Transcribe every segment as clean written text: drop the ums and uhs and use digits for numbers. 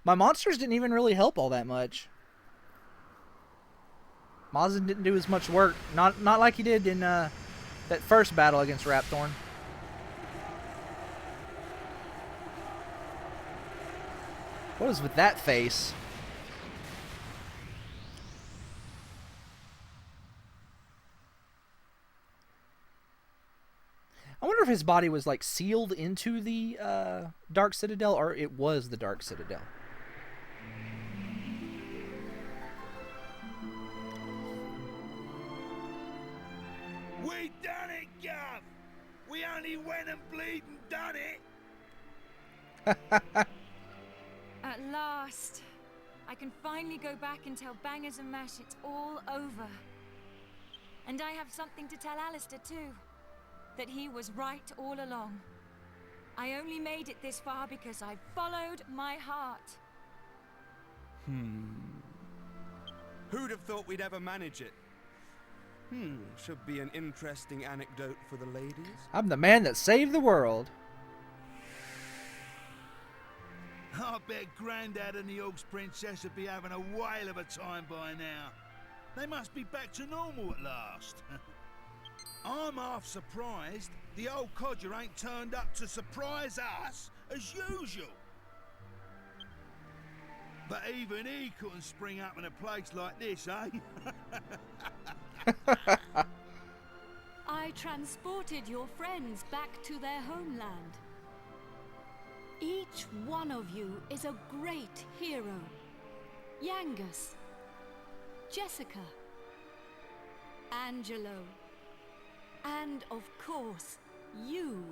My monsters didn't even really help all that much. Mazin didn't do as much work. Not like he did in that first battle against Rapthorn. What is with that face? I wonder if his body was like sealed into the Dark Citadel, or it was the Dark Citadel. We done it, Gav! We only went and bleeding done it! At last, I can finally go back and tell Bangers and Mash it's all over. And I have something to tell Alistair too. That he was right all along. I only made it this far because I followed my heart. Who'd have thought we'd ever manage it? Should be an interesting anecdote for the ladies. I'm the man that saved the world. I bet Grandad and the Orcs Princess would be having a whale of a time by now. They must be back to normal at last. I'm half surprised the old codger ain't turned up to surprise us as usual. But even he couldn't spring up in a place like this, eh? I transported your friends back to their homeland. Each one of you is a great hero. Yangus, Jessica, Angelo, and of course, you.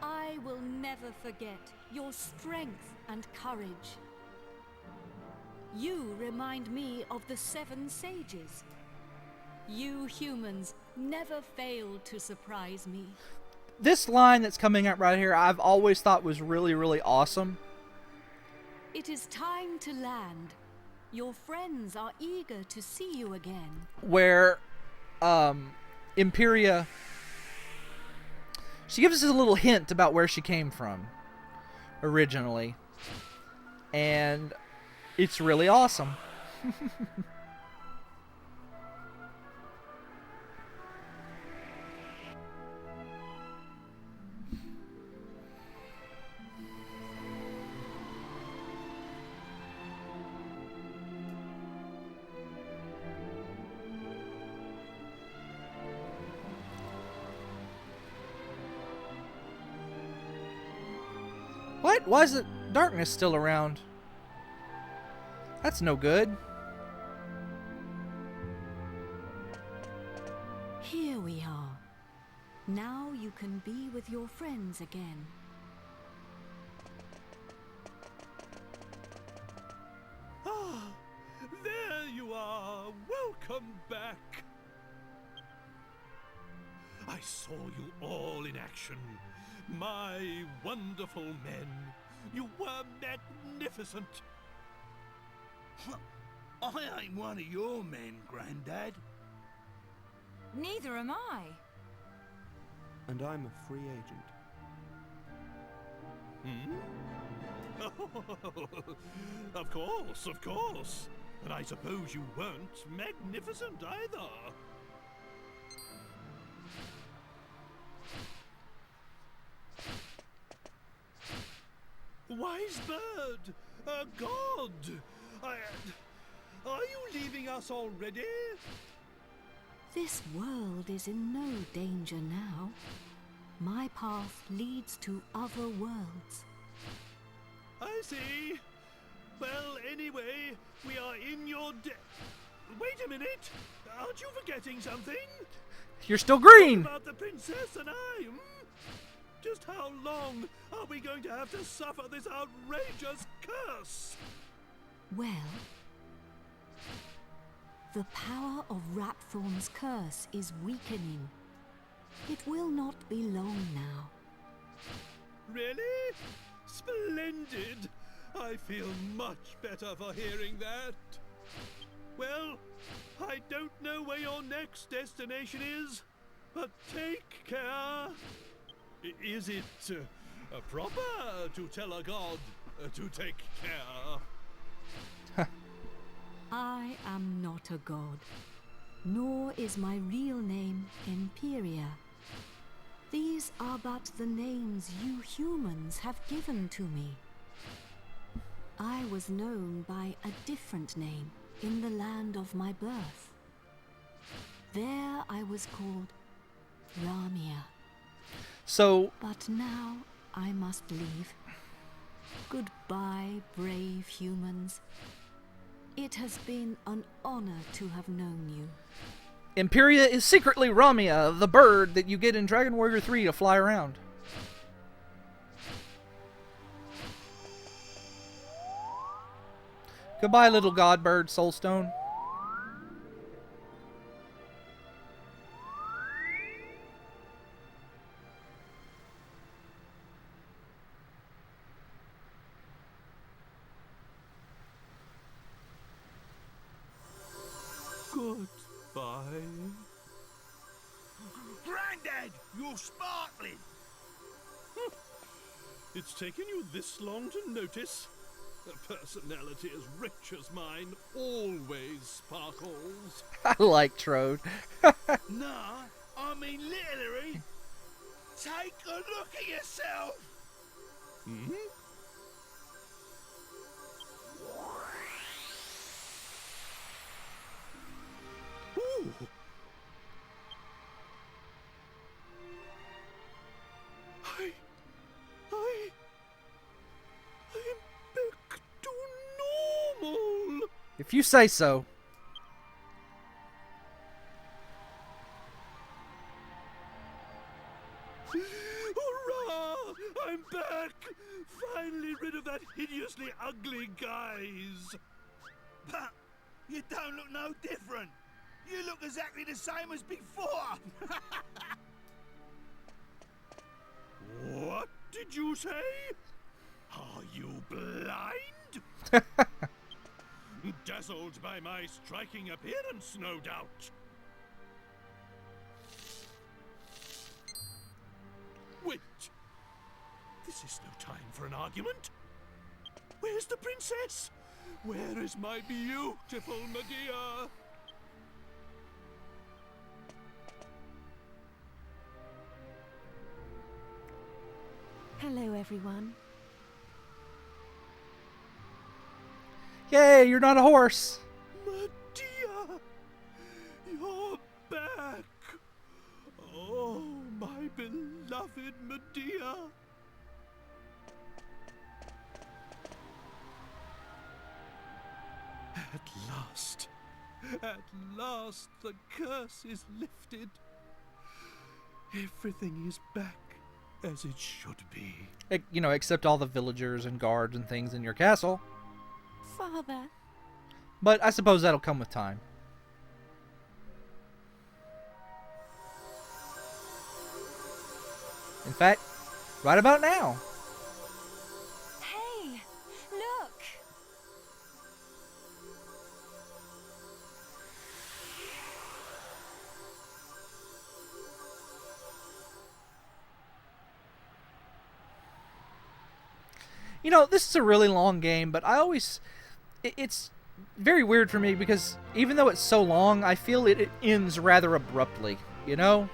I will never forget your strength and courage. You remind me of the 7 sages. You humans never failed to surprise me. This line that's coming up right here, I've always thought was really, really awesome. It is time to land. Your friends are eager to see you again. Where Imperia, she gives us a little hint about where she came from originally, and it's really awesome. What? Why is the darkness still around? That's no good. Here we are. Now you can be with your friends again. Ah, there you are. Welcome back. I saw you all in action. My wonderful men. You were magnificent. I ain't one of your men, Grandad. Neither am I. And I'm a free agent. Of course. And I suppose you weren't magnificent either. Wise bird, a god. Are you leaving us already? This world is in no danger now. My path leads to other worlds. I see. Well, anyway, we are in your Wait a minute. Aren't you forgetting something? You're still green. About the princess and I. Just how long are we going to have to suffer this outrageous curse? Well, the power of Rapthorn's curse is weakening. It will not be long now. Really? Splendid! I feel much better for hearing that. Well, I don't know where your next destination is, but take care. Is it proper to tell a god to take care. I am not a god, nor is my real name Imperia. These are but the names you humans have given to me. I was known by a different name in the land of my birth. There I was called Ramia. So, But now I must leave. Goodbye, brave humans. It has been an honor to have known you. Imperia is secretly Ramia, the bird that you get in Dragon Warrior 3 to fly around. Goodbye, little god bird, Soulstone. Goodbye. Grandad, you're sparkling. It's taken you this long to notice? A personality as rich as mine always sparkles. I like Trode. Nah, I mean literally. Take a look at yourself. Hmm? Ooh. I'm back to normal. If you say so. Hurrah! I'm back! Finally rid of that hideously ugly guise. But you don't look no different. You look exactly the same as before. What did you say? Are you blind? Dazzled by my striking appearance, no doubt. Wait. This is no time for an argument. Where's the princess? Where is my beautiful Medea? Hello, everyone. Yay, you're not a horse. Medea! You're back! Oh, my beloved Medea! At last the curse is lifted. Everything is back as it should be. You know, except all the villagers and guards and things in your castle. Father. But I suppose that'll come with time. In fact, right about now. Hey, look! You know, this is a really long game, but I always... It's very weird for me because even though it's so long, I feel it ends rather abruptly, you know?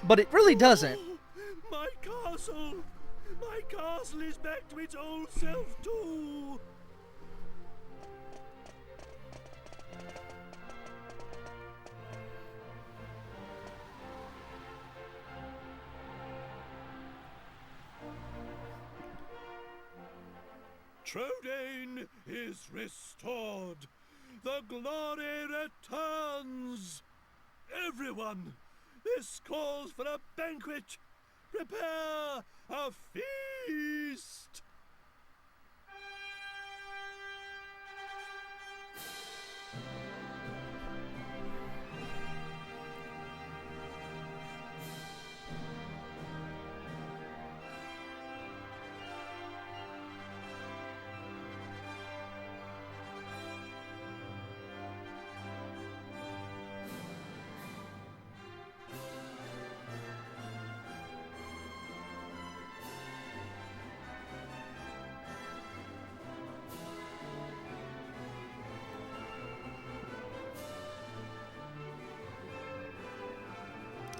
But it really doesn't. Oh, my castle! My castle is back to its old self too! Trodain is restored. The glory returns. Everyone, this calls for a banquet. Prepare a feast.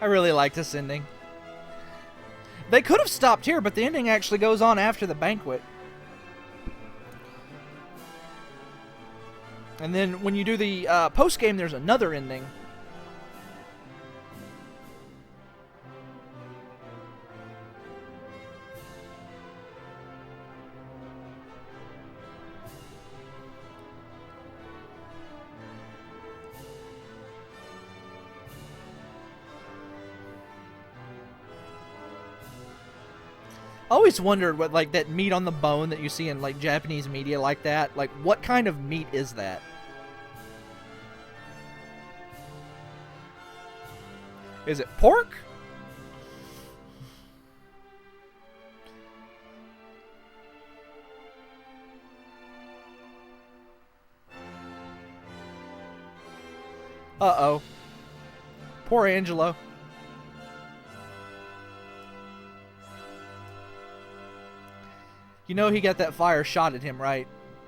I really like this ending. They could have stopped here, but the ending actually goes on after the banquet. And then when you do the post-game, there's another ending. I always wondered what, like, that meat on the bone that you see in, like, Japanese media like that. Like, what kind of meat is that? Is it pork? Uh-oh. Poor Angelo. You know he got that fire shot at him, right?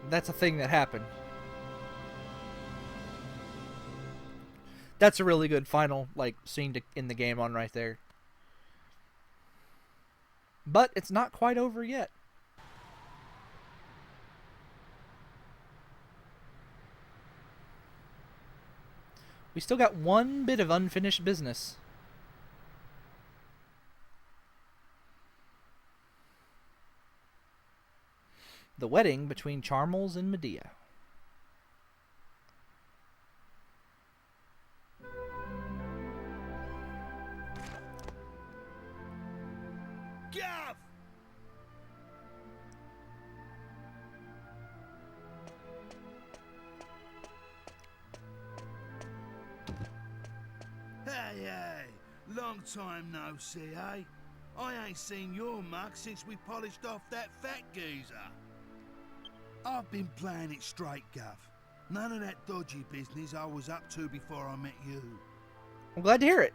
That's a thing that happened. That's a really good final, like, scene to end the game on right there. But it's not quite over yet. We still got one bit of unfinished business. The wedding between Charmels and Medea. Gav! Hey, long time no see, eh? I ain't seen your mug since we polished off that fat geezer. I've been playing it straight, Gav. None of that dodgy business I was up to before I met you. I'm glad to hear it.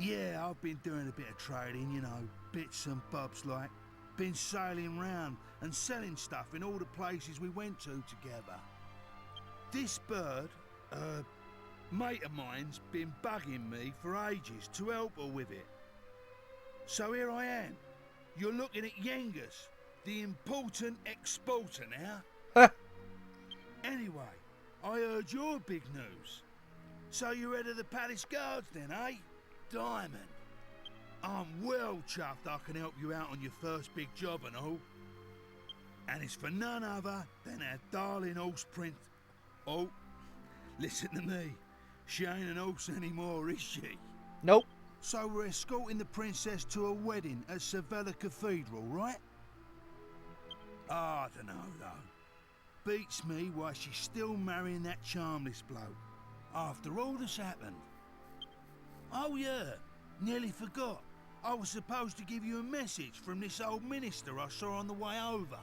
Yeah, I've been doing a bit of trading, you know, bits and bobs like. Been sailing round and selling stuff in all the places we went to together. This bird, mate of mine's been bugging me for ages to help her with it. So here I am. You're looking at Yengus, the important exporter now. Anyway, I heard your big news. So you're head of the palace guards then, eh? Diamond. I'm well chuffed I can help you out on your first big job and all. And it's for none other than our darling horse print. Oh, listen to me. She ain't an horse anymore, is she? Nope. So we're escorting the princess to a wedding at Sevilla Cathedral, right? I don't know, though. Beats me why she's still marrying that charmless bloke. After all that's happened. Oh yeah, nearly forgot. I was supposed to give you a message from this old minister I saw on the way over.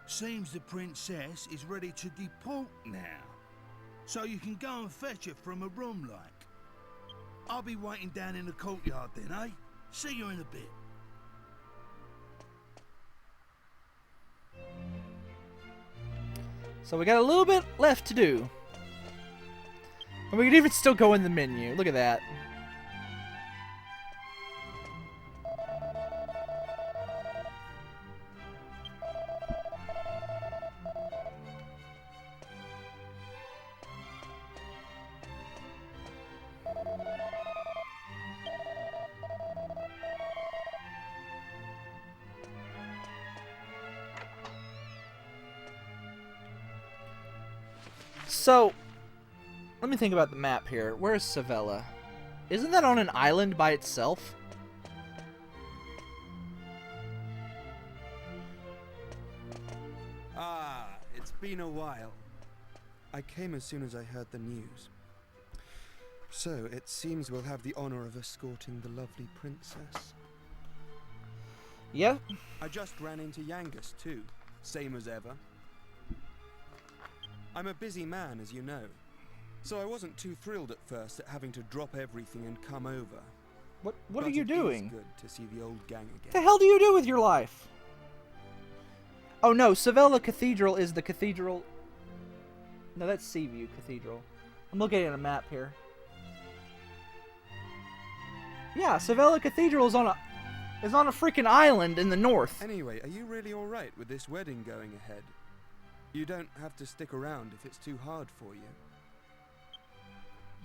Seems the princess is ready to deport now. So you can go and fetch her from a room like. I'll be waiting down in the courtyard then, eh? See you in a bit. So we got a little bit left to do. And we could even still go in the menu. Look at that. So, let me think about the map here. Where's Sevilla? Isn't that on an island by itself? Ah, it's been a while. I came as soon as I heard the news. So, it seems we'll have the honor of escorting the lovely princess. Yeah. I just ran into Yangus too, same as ever. I'm a busy man, as you know, so I wasn't too thrilled at first at having to drop everything and come over. What are you doing? It's good to see the old gang again. What the hell do you do with your life? Oh no, Sevilla Cathedral is the cathedral. No, that's Seaview Cathedral. I'm looking at a map here. Yeah, Sevilla Cathedral is on a freaking island in the north. Anyway, are you really alright with this wedding going ahead? You don't have to stick around if it's too hard for you.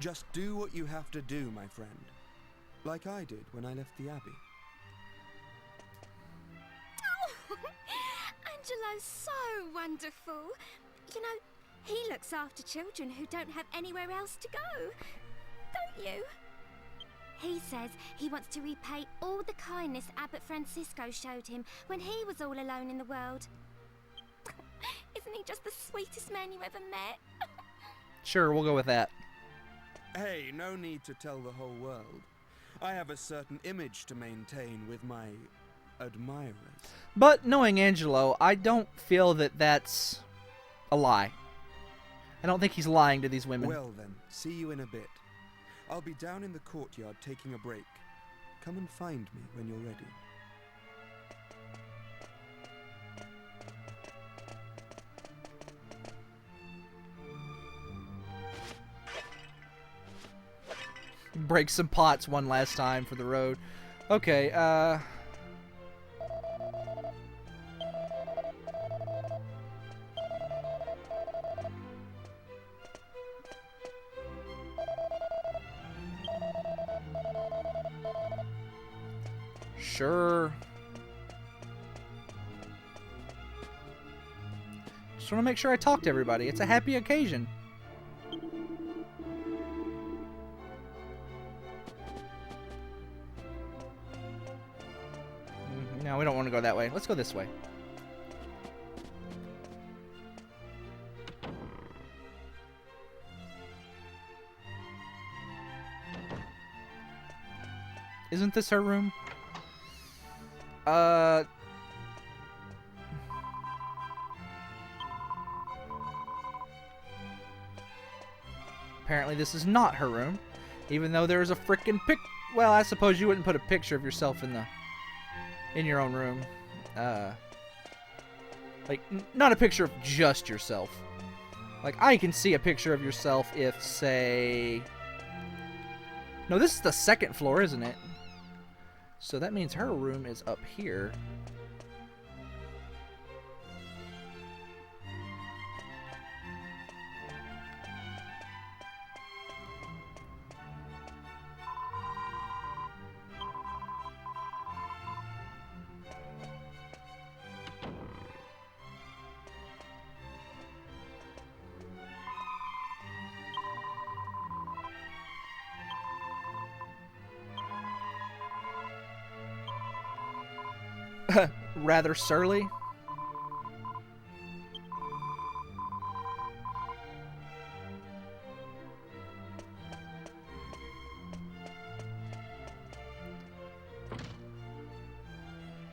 Just do what you have to do, my friend. Like I did when I left the Abbey. Oh, Angelo's so wonderful. You know, he looks after children who don't have anywhere else to go. Don't you? He says he wants to repay all the kindness Abbot Francisco showed him when he was all alone in the world. Isn't he just the sweetest man you ever met? Sure, we'll go with that. Hey, no need to tell the whole world. I have a certain image to maintain with my admirers. But knowing Angelo, I don't feel that that's a lie. I don't think he's lying to these women. Well then, see you in a bit. I'll be down in the courtyard taking a break. Come and find me when you're ready. Break some pots one last time for the road. Okay, sure. Just want to make sure I talk to everybody. It's a happy occasion. No, we don't want to go that way. Let's go this way. Isn't this her room? Apparently this is not her room, even though there is a frickin' well, I suppose you wouldn't put a picture of yourself in your own room. Like, not a picture of just yourself. Like, I can see a picture of yourself if, say... No, this is the second floor, isn't it? So that means her room is up here. Rather surly.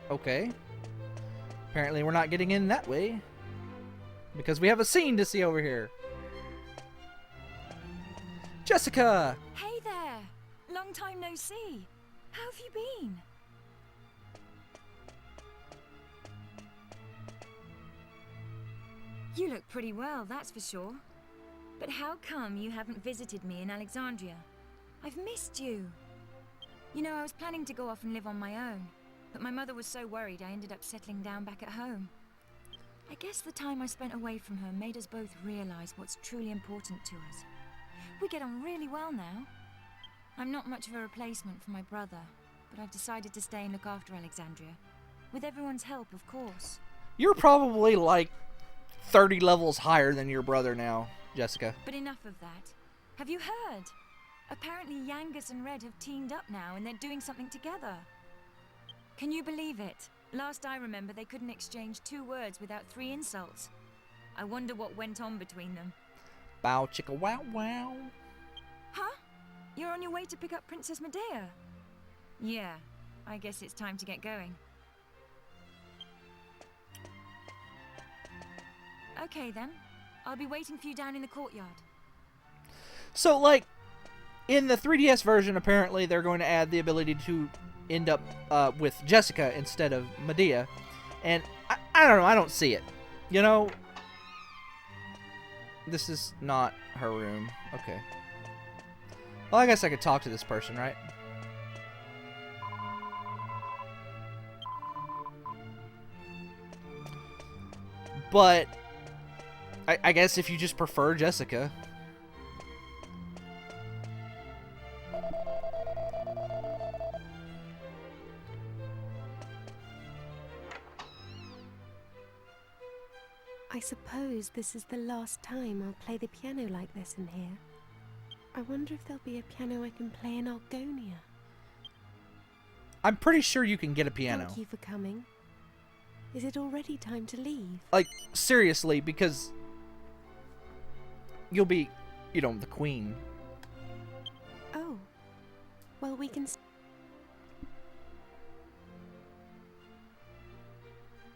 Okay. Apparently we're not getting in that way, because we have a scene to see over here. Jessica! Hey there! Long time no see. How have you been? You look pretty well, that's for sure. But how come you haven't visited me in Alexandria? I've missed you. You know, I was planning to go off and live on my own, but my mother was so worried I ended up settling down back at home. I guess the time I spent away from her made us both realize what's truly important to us. We get on really well now. I'm not much of a replacement for my brother, but I've decided to stay and look after Alexandria. With everyone's help, of course. You're probably like 30 levels higher than your brother now, Jessica. But enough of that. Have you heard? Apparently Yangus and Red have teamed up now and they're doing something together. Can you believe it? Last I remember, they couldn't exchange 2 words without 3 insults. I wonder what went on between them. Bow chicka wow wow. Huh? You're on your way to pick up Princess Medea? Yeah, I guess it's time to get going. Okay then. I'll be waiting for you down in the courtyard. So, like, in the 3DS version, apparently they're going to add the ability to end up with Jessica instead of Medea. And I don't know, I don't see it. You know? This is not her room. Okay. Well, I guess I could talk to this person, right? But I guess if you just prefer Jessica. I suppose this is the last time I'll play the piano like this in here. I wonder if there'll be a piano I can play in Argonia. I'm pretty sure you can get a piano. Thank you for coming. Is it already time to leave? Like, seriously, because you'll be, you know, the queen. Oh. Well, we can...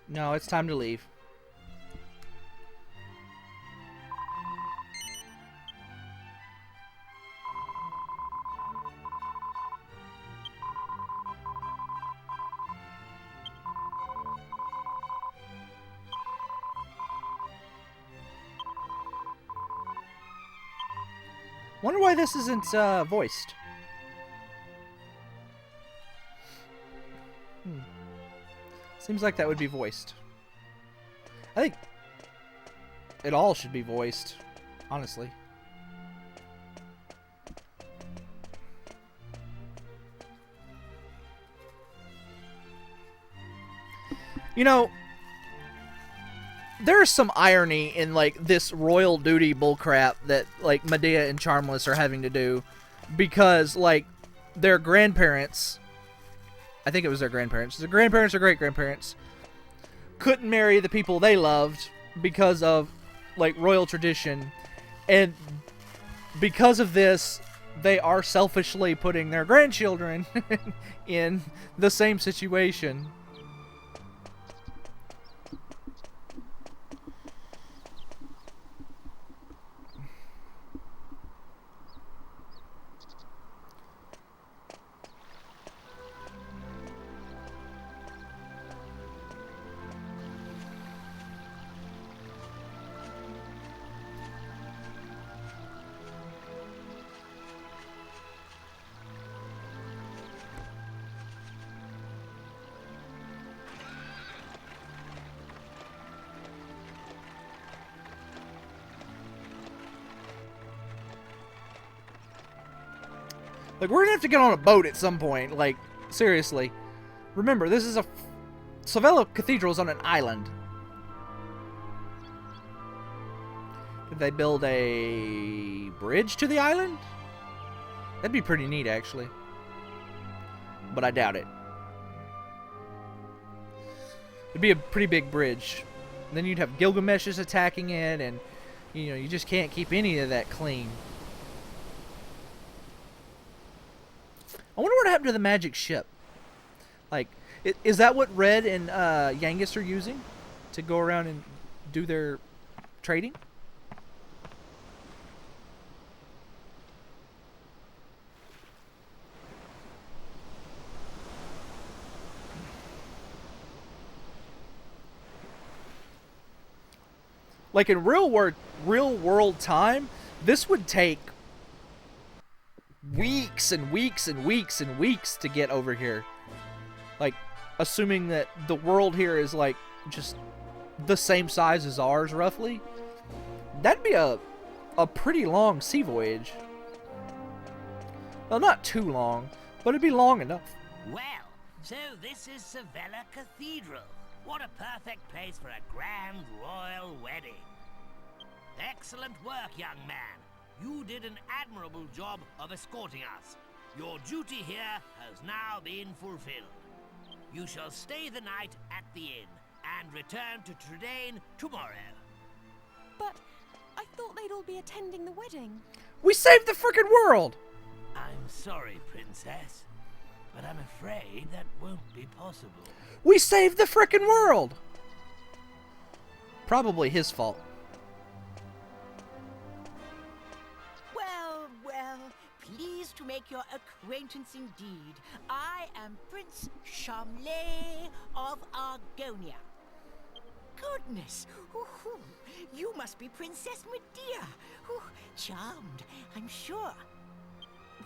No, it's time to leave. Wonder why this isn't voiced. Seems like that would be voiced. I think it all should be voiced, honestly. You know, there is some irony in, like, this royal duty bullcrap that, like, Medea and Charmless are having to do, because, like, their grandparents, I think it was their grandparents or great-grandparents, couldn't marry the people they loved because of, like, royal tradition, and because of this, they are selfishly putting their grandchildren in the same situation. Like, we're gonna have to get on a boat at some point. Like, seriously. Remember, this is a... Savello Cathedral is on an island. Did they build a bridge to the island? That'd be pretty neat, actually. But I doubt it. It'd be a pretty big bridge. And then you'd have Gilgamesh's attacking it, and, you know, you just can't keep any of that clean. I wonder what happened to the magic ship. Like, is that what Red and Yangus are using to go around and do their trading? Like, in real world time, this would take weeks and weeks and weeks and weeks to get over here. Like, assuming that the world here is, like, just the same size as ours, roughly. That'd be a pretty long sea voyage. Well, not too long, but it'd be long enough. Well, so this is Savello Cathedral. What a perfect place for a grand royal wedding. Excellent work, young man. You did an admirable job of escorting us. Your duty here has now been fulfilled. You shall stay the night at the inn and return to Trudane tomorrow. But I thought they'd all be attending the wedding. We saved the frickin' world! I'm sorry, Princess, but I'm afraid that won't be possible. We saved the frickin' world! Probably his fault. Well, pleased to make your acquaintance indeed. I am Prince Charmley of Argonia. Goodness, you must be Princess Medea. Charmed, I'm sure.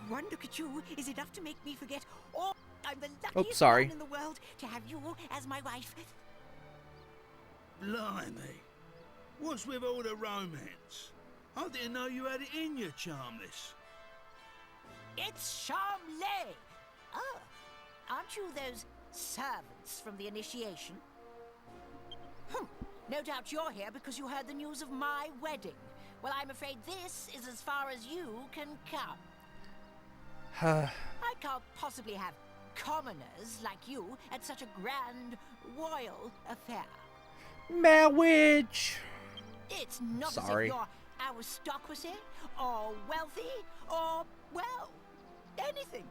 One look at you is enough to make me forget all. I'm the luckiest man in the world to have you as my wife. Blimey, What's with all the romance? I didn't know you had it in you, Charmless. It's Charmley! Oh, aren't you those servants from the initiation? No doubt you're here because you heard the news of my wedding. Well, I'm afraid this is as far as you can come. I can't possibly have commoners like you at such a grand royal affair. Marriage. It's not Sorry. as if you're aristocracy, or wealthy, or, well, anything.